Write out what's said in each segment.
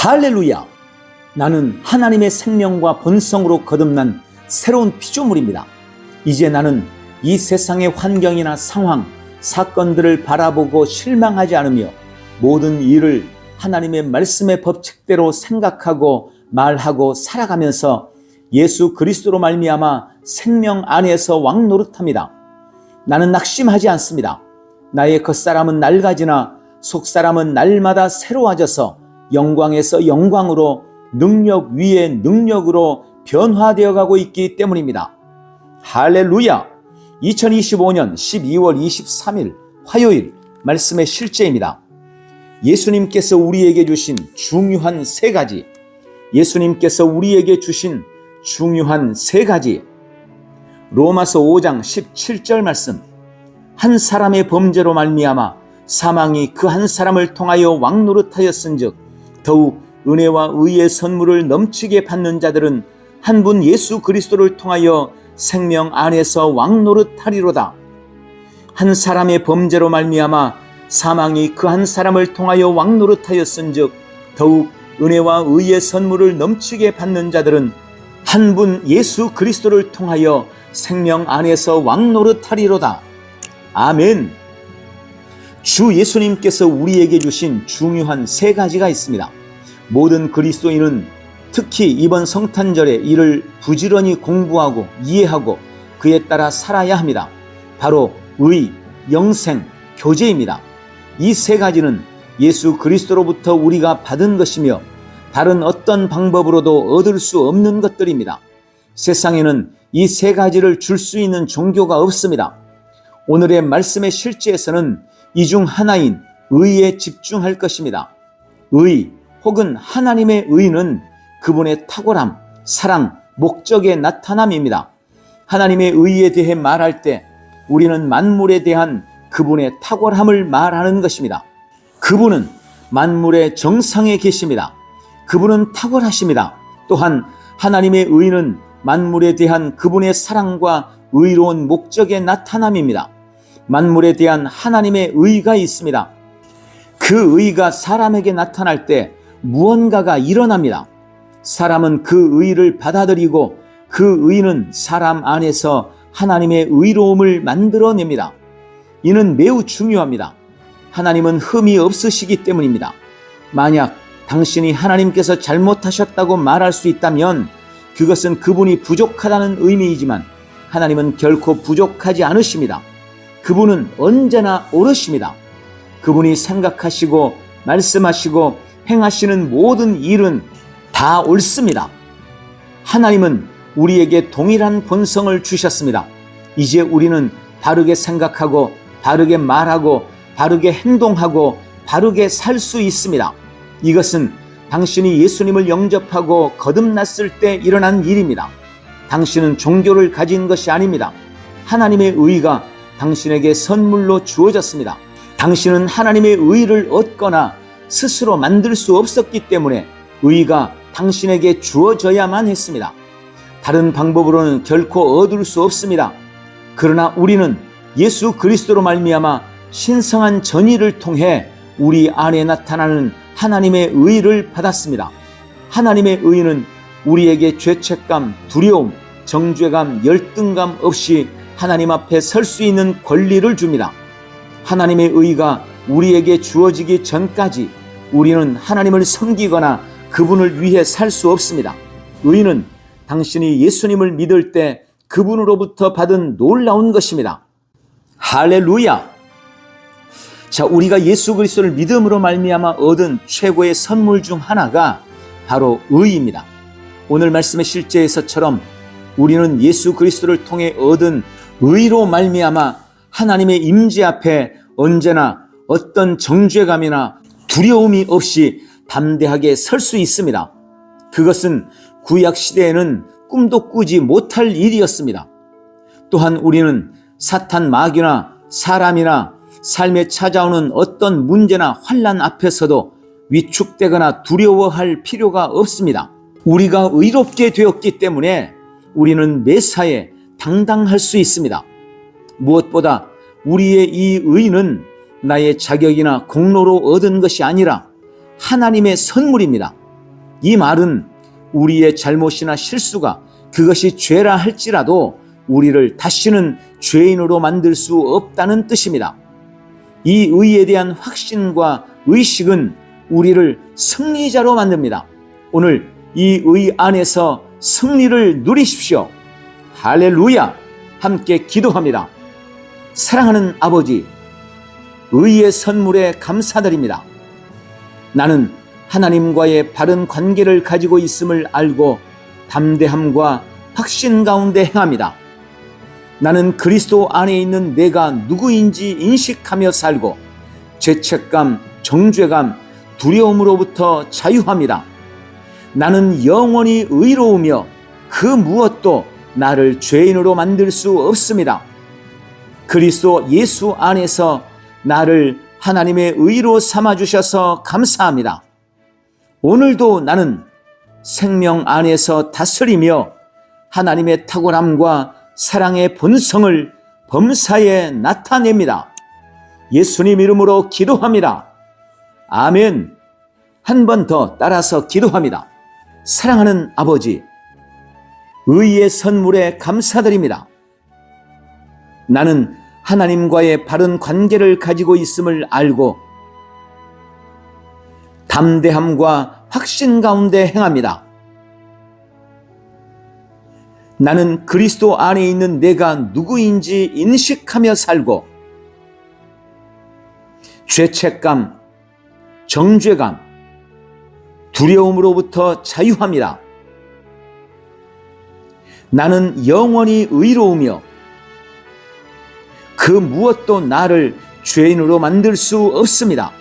할렐루야! 나는 하나님의 생명과 본성으로 거듭난 새로운 피조물입니다. 이제 나는 이 세상의 환경이나 상황, 사건들을 바라보고 실망하지 않으며 모든 일을 하나님의 말씀의 법칙대로 생각하고 말하고 살아가면서 예수 그리스도로 말미암아 생명 안에서 왕노릇합니다. 나는 낙심하지 않습니다. 나의 겉사람은 낡아지나 속사람은 날마다 새로워져서 영광에서 영광으로 능력 위에 능력으로 변화되어 가고 있기 때문입니다. 할렐루야! 2025년 12월 23일 화요일 말씀의 실제입니다. 예수님께서 우리에게 주신 중요한 세 가지, 예수님께서 우리에게 주신 중요한 세 가지. 로마서 5장 17절 말씀. 한 사람의 범죄로 말미암아 사망이 그 한 사람을 통하여 왕노릇하였은즉 더욱 은혜와 의의 선물을 넘치게 받는 자들은 한 분 예수 그리스도를 통하여 생명 안에서 왕노릇하리로다. 한 사람의 범죄로 말미암아 사망이 그 한 사람을 통하여 왕노릇하였은즉 더욱 은혜와 의의 선물을 넘치게 받는 자들은 한 분 예수 그리스도를 통하여 생명 안에서 왕노릇하리로다. 아멘. 주 예수님께서 우리에게 주신 중요한 세 가지가 있습니다. 모든 그리스도인은 특히 이번 성탄절에 이를 부지런히 공부하고 이해하고 그에 따라 살아야 합니다. 바로 의, 영생, 교제입니다. 이 세 가지는 예수 그리스도로부터 우리가 받은 것이며 다른 어떤 방법으로도 얻을 수 없는 것들입니다. 세상에는 이 세 가지를 줄 수 있는 종교가 없습니다. 오늘의 말씀의 실제에서는 이 중 하나인 의에 집중할 것입니다. 의 혹은 하나님의 의는 그분의 탁월함, 사랑, 목적의 나타남입니다. 하나님의 의에 대해 말할 때 우리는 만물에 대한 그분의 탁월함을 말하는 것입니다. 그분은 만물의 정상에 계십니다. 그분은 탁월하십니다. 또한 하나님의 의는 만물에 대한 그분의 사랑과 의로운 목적의 나타남입니다. 만물에 대한 하나님의 의가 있습니다. 그 의가 사람에게 나타날 때 무언가가 일어납니다. 사람은 그 의를 받아들이고 그 의는 사람 안에서 하나님의 의로움을 만들어냅니다. 이는 매우 중요합니다. 하나님은 흠이 없으시기 때문입니다. 만약 당신이 하나님께서 잘못하셨다고 말할 수 있다면 그것은 그분이 부족하다는 의미이지만 하나님은 결코 부족하지 않으십니다. 그분은 언제나 옳으십니다. 그분이 생각하시고 말씀하시고 행하시는 모든 일은 다 옳습니다. 하나님은 우리에게 동일한 본성을 주셨습니다. 이제 우리는 바르게 생각하고 바르게 말하고 바르게 행동하고 바르게 살 수 있습니다. 이것은 당신이 예수님을 영접하고 거듭났을 때 일어난 일입니다. 당신은 종교를 가진 것이 아닙니다. 하나님의 의가 당신에게 선물로 주어졌습니다. 당신은 하나님의 의를 얻거나 스스로 만들 수 없었기 때문에 의가 당신에게 주어져야만 했습니다. 다른 방법으로는 결코 얻을 수 없습니다. 그러나 우리는 예수 그리스도로 말미암아 신성한 전의를 통해 우리 안에 나타나는 하나님의 의를 받았습니다. 하나님의 의는 우리에게 죄책감, 두려움, 정죄감, 열등감 없이 하나님 앞에 설 수 있는 권리를 줍니다. 하나님의 의가 우리에게 주어지기 전까지 우리는 하나님을 섬기거나 그분을 위해 살 수 없습니다. 의는 당신이 예수님을 믿을 때 그분으로부터 받은 놀라운 것입니다. 할렐루야! 자, 우리가 예수 그리스도를 믿음으로 말미암아 얻은 최고의 선물 중 하나가 바로 의입니다. 오늘 말씀의 실제에서처럼 우리는 예수 그리스도를 통해 얻은 의로 말미암아 하나님의 임재 앞에 언제나 어떤 정죄감이나 두려움이 없이 담대하게 설 수 있습니다. 그것은 구약 시대에는 꿈도 꾸지 못할 일이었습니다. 또한 우리는 사탄 마귀나 사람이나 삶에 찾아오는 어떤 문제나 환난 앞에서도 위축되거나 두려워할 필요가 없습니다. 우리가 의롭게 되었기 때문에 우리는 매사에 당당할 수 있습니다. 무엇보다 우리의 이 의는 나의 자격이나 공로로 얻은 것이 아니라 하나님의 선물입니다. 이 말은 우리의 잘못이나 실수가 그것이 죄라 할지라도 우리를 다시는 죄인으로 만들 수 없다는 뜻입니다. 이 의에 대한 확신과 의식은 우리를 승리자로 만듭니다. 오늘 이 의 안에서 승리를 누리십시오. 할렐루야! 함께 기도합니다. 사랑하는 아버지, 의의 선물에 감사드립니다. 나는 하나님과의 바른 관계를 가지고 있음을 알고 담대함과 확신 가운데 행합니다. 나는 그리스도 안에 있는 내가 누구인지 인식하며 살고 죄책감, 정죄감, 두려움으로부터 자유합니다. 나는 영원히 의로우며 그 무엇도 나를 죄인으로 만들 수 없습니다. 그리스도 예수 안에서 나를 하나님의 의로 삼아주셔서 감사합니다. 오늘도 나는 생명 안에서 다스리며 하나님의 탁월함과 사랑의 본성을 범사에 나타냅니다. 예수님 이름으로 기도합니다. 아멘. 한 번 더 따라서 기도합니다. 사랑하는 아버지, 의의 선물에 감사드립니다. 나는 하나님과의 바른 관계를 가지고 있음을 알고 담대함과 확신 가운데 행합니다. 나는 그리스도 안에 있는 내가 누구인지 인식하며 살고 죄책감, 정죄감, 두려움으로부터 자유합니다. 나는 영원히 의로우며 그 무엇도 나를 죄인으로 만들 수 없습니다.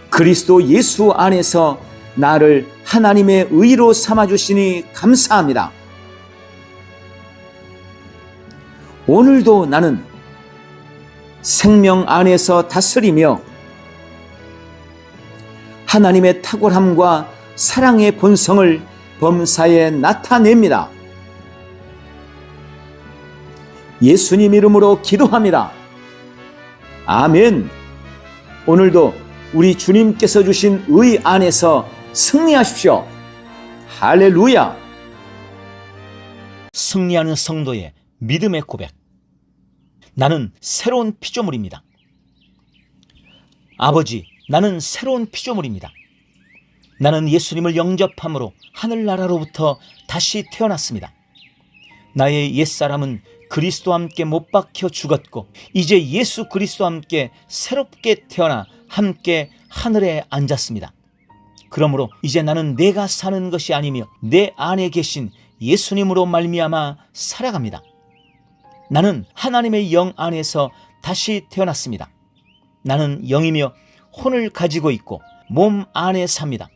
그리스도 예수 안에서 나를 하나님의 의로 삼아주시니 감사합니다. 오늘도 나는 생명 안에서 다스리며 하나님의 탁월함과 사랑의 본성을 범사에 나타냅니다. 예수님 이름으로 기도합니다. 아멘. 오늘도 우리 주님께서 주신 의 안에서 승리하십시오. 할렐루야. 승리하는 성도의 믿음의 고백. 나는 새로운 피조물입니다. 아버지, 나는 새로운 피조물입니다. 나는 예수님을 영접함으로 하늘나라로부터 다시 태어났습니다. 나의 옛사람은 그리스도와 함께 못 박혀 죽었고 이제 예수 그리스도와 함께 새롭게 태어나 함께 하늘에 앉았습니다. 그러므로 이제 나는 내가 사는 것이 아니며 내 안에 계신 예수님으로 말미암아 살아갑니다. 나는 하나님의 영 안에서 다시 태어났습니다. 나는 영이며 혼을 가지고 있고 몸 안에 삽니다.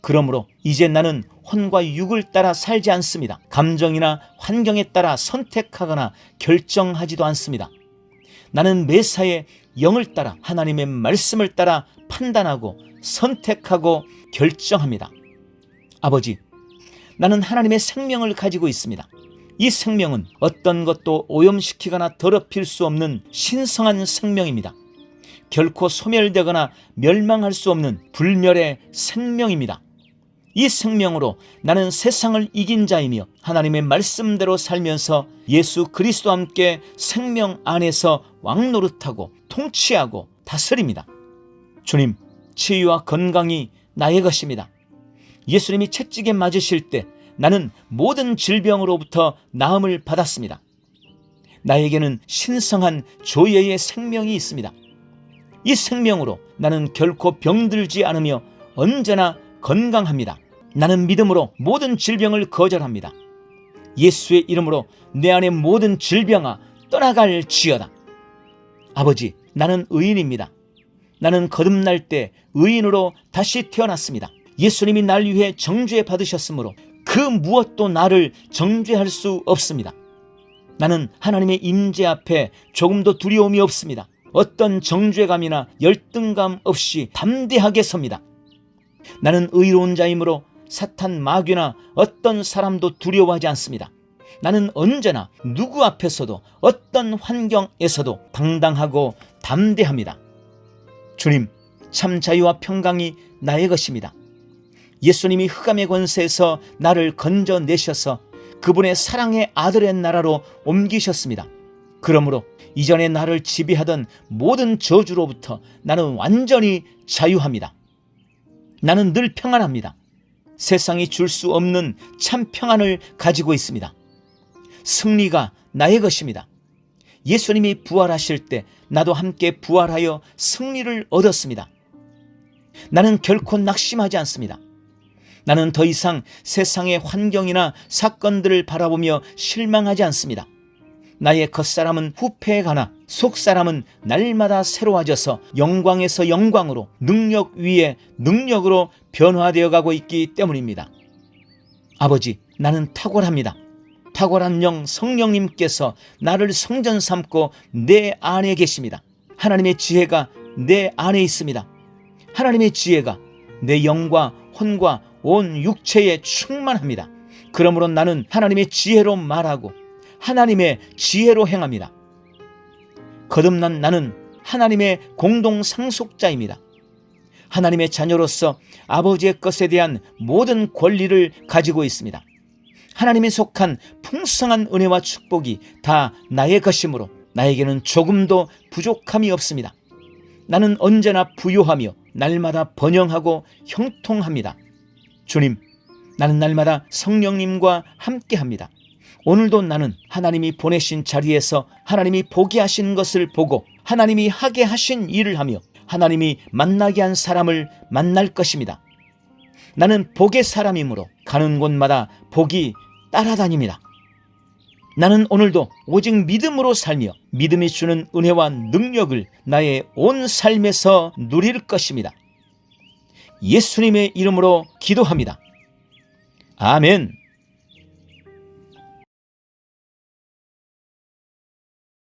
그러므로 이제 나는 혼과 육을 따라 살지 않습니다. 감정이나 환경에 따라 선택하거나 결정하지도 않습니다. 나는 매사에 영을 따라 하나님의 말씀을 따라 판단하고 선택하고 결정합니다. 아버지, 나는 하나님의 생명을 가지고 있습니다. 이 생명은 어떤 것도 오염시키거나 더럽힐 수 없는 신성한 생명입니다. 결코 소멸되거나 멸망할 수 없는 불멸의 생명입니다. 이 생명으로 나는 세상을 이긴 자이며 하나님의 말씀대로 살면서 예수 그리스도와 함께 생명 안에서 왕노릇하고 통치하고 다스립니다. 주님, 치유와 건강이 나의 것입니다. 예수님이 채찍에 맞으실 때 나는 모든 질병으로부터 나음을 받았습니다. 나에게는 신성한 조예의 생명이 있습니다. 이 생명으로 나는 결코 병들지 않으며 언제나 건강합니다. 나는 믿음으로 모든 질병을 거절합니다. 예수의 이름으로 내 안의 모든 질병아 떠나갈지어다. 아버지, 나는 의인입니다. 나는 거듭날 때 의인으로 다시 태어났습니다. 예수님이 날 위해 정죄 받으셨으므로 그 무엇도 나를 정죄할 수 없습니다. 나는 하나님의 임재 앞에 조금도 두려움이 없습니다. 어떤 정죄감이나 열등감 없이 담대하게 섭니다. 나는 의로운 자이므로 사탄 마귀나 어떤 사람도 두려워하지 않습니다. 나는 언제나 누구 앞에서도 어떤 환경에서도 당당하고 담대합니다. 주님, 참 자유와 평강이 나의 것입니다. 예수님이 흑암의 권세에서 나를 건져내셔서 그분의 사랑의 아들의 나라로 옮기셨습니다. 그러므로 이전에 나를 지배하던 모든 저주로부터 나는 완전히 자유합니다. 나는 늘 평안합니다. 세상이 줄 수 없는 참 평안을 가지고 있습니다. 승리가 나의 것입니다. 예수님이 부활하실 때 나도 함께 부활하여 승리를 얻었습니다. 나는 결코 낙심하지 않습니다. 나는 더 이상 세상의 환경이나 사건들을 바라보며 실망하지 않습니다. 나의 겉사람은 후패에 가나 속사람은 날마다 새로워져서 영광에서 영광으로 능력 위에 능력으로 변화되어 가고 있기 때문입니다. 아버지, 나는 탁월합니다. 탁월한 영 성령님께서 나를 성전 삼고 내 안에 계십니다. 하나님의 지혜가 내 안에 있습니다. 하나님의 지혜가 내 영과 혼과 온 육체에 충만합니다. 그러므로 나는 하나님의 지혜로 말하고 하나님의 지혜로 행합니다. 거듭난 나는 하나님의 공동 상속자입니다. 하나님의 자녀로서 아버지의 것에 대한 모든 권리를 가지고 있습니다. 하나님이 속한 풍성한 은혜와 축복이 다 나의 것이므로 나에게는 조금도 부족함이 없습니다. 나는 언제나 부요하며 날마다 번영하고 형통합니다. 주님, 나는 날마다 성령님과 함께합니다. 오늘도 나는 하나님이 보내신 자리에서 하나님이 보게 하신 것을 보고 하나님이 하게 하신 일을 하며 하나님이 만나게 한 사람을 만날 것입니다. 나는 복의 사람이므로 가는 곳마다 복이 따라다닙니다. 나는 오늘도 오직 믿음으로 살며 믿음이 주는 은혜와 능력을 나의 온 삶에서 누릴 것입니다. 예수님의 이름으로 기도합니다. 아멘.